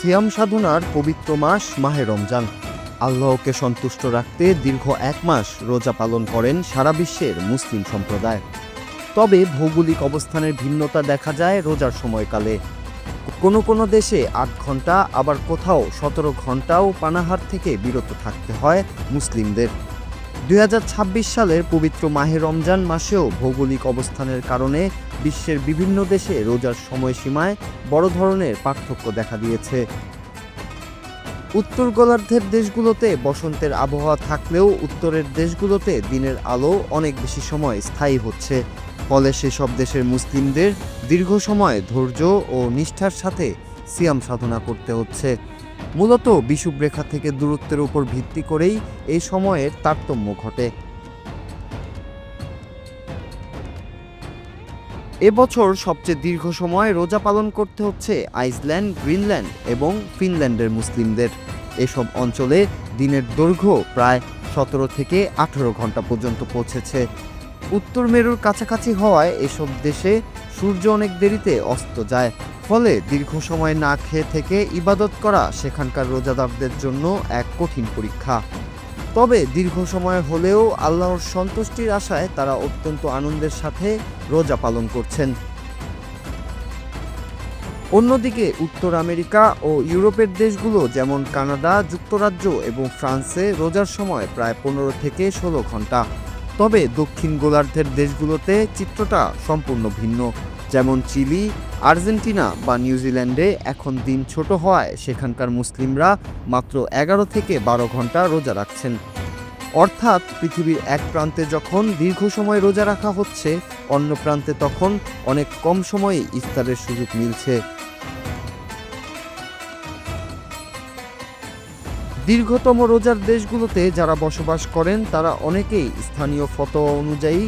সিয়াম সাধনার পবিত্র মাস মাহে রমজান। আল্লাহকে সন্তুষ্ট রাখতে দীর্ঘ 1 মাস রোজা পালন করেন সারা বিশ্বের মুসলিম সম্প্রদায়। তবে ভৌগোলিক অবস্থানের ভিন্নতা দেখা যায় রোজার সময়কালে। কোনো দেশে 8 ঘন্টা, আবার কোথাও 17 ঘন্টাও পানাহার থেকে বিরত থাকতে হয় মুসলিমদের। 2026 সালের পবিত্র মাহে রমজান মাসেও ভৌগোলিক অবস্থানের কারণে বিশ্বের বিভিন্ন দেশে রোজার সময়সীমায় বড় ধরনের পার্থক্য দেখা দিয়েছে। উত্তর গোলার্ধের দেশগুলোতে বসন্তের আবহাওয়া থাকলেও উত্তরের দেশগুলোতে দিনের আলো অনেক বেশি সময় স্থায়ী হচ্ছে। ফলে সেসব দেশের মুসলিমদের দীর্ঘ সময় ধৈর্য ও নিষ্ঠার সাথে সিয়াম সাধনা করতে হচ্ছে। মূলত বিষুবরেখা থেকে দূরত্বের উপর ভিত্তি করেই এই সময়ের তারতম্য ঘটে। এবছর সবচেয়ে দীর্ঘ সময় রোজা পালন করতে হচ্ছে আইসল্যান্ড, গ্রিনল্যান্ড এবং ফিনল্যান্ডের মুসলিমদের। এসব অঞ্চলে দিনের দৈর্ঘ্য প্রায় 17 থেকে 18 ঘন্টা পর্যন্ত পৌঁছেছে। উত্তর মেরুর কাছাকাছি হওয়ায় এসব দেশে সূর্য অনেক দেরিতে অস্ত যায়। ফলে দীর্ঘ সময় না খেয়ে থেকে ইবাদত করা সেখানকার রোজাদারদের জন্য এক কঠিন পরীক্ষা। তবে দীর্ঘ সময় হলেও আল্লাহর সন্তুষ্টির আশায় তারা অত্যন্ত আনন্দের সাথে রোজা পালন করছেন। অন্যদিকে উত্তর আমেরিকা ও ইউরোপের দেশগুলো যেমন কানাডা, যুক্তরাজ্য এবং ফ্রান্সে রোজার সময় প্রায় 15 থেকে 16 ঘন্টা। তবে দক্ষিণ গোলার্ধের দেশগুলোতে চিত্রটা সম্পূর্ণ ভিন্ন। যেমন চিলি, আর্জেন্টিনা বা নিউজিল্যান্ডে এখন দিন ছোট হওয়ায় সেখানকার মুসলিমরা মাত্র 11 থেকে 12 ঘন্টা রোজা রাখছেন। অর্থাৎ পৃথিবীর এক প্রান্তে যখন দীর্ঘ সময় রোজা রাখা হচ্ছে, অন্য প্রান্তে তখন অনেক কম সময়ে ইফতারের সুযোগ মিলছে। দীর্ঘতম রোজার দেশগুলোতে যারা বসবাস করেন তারা অনেকেই স্থানীয় ফতোয়া অনুযায়ী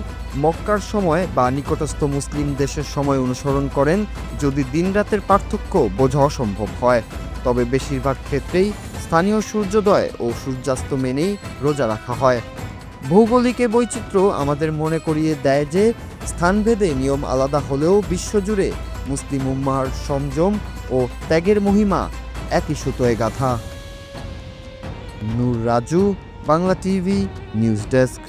মক্কার সময় বা নিকটস্থ মুসলিম দেশের সময় অনুসরণ করেন, যদি দিনরাতের পার্থক্য বোঝা অসম্ভব হয়। তবে বেশিরভাগ ক্ষেত্রেই স্থানীয় সূর্যোদয় ও সূর্যাস্ত মেনেই রোজা রাখা হয়। ভৌগোলিক বৈচিত্র্য আমাদের মনে করিয়ে দেয় যে স্থানভেদে নিয়ম আলাদা হলেও বিশ্বজুড়ে মুসলিম উম্মাহর সংযম ও ত্যাগের মহিমা একই সুতোয় গাঁথা। Nur Raju, Bangla TV, news desk.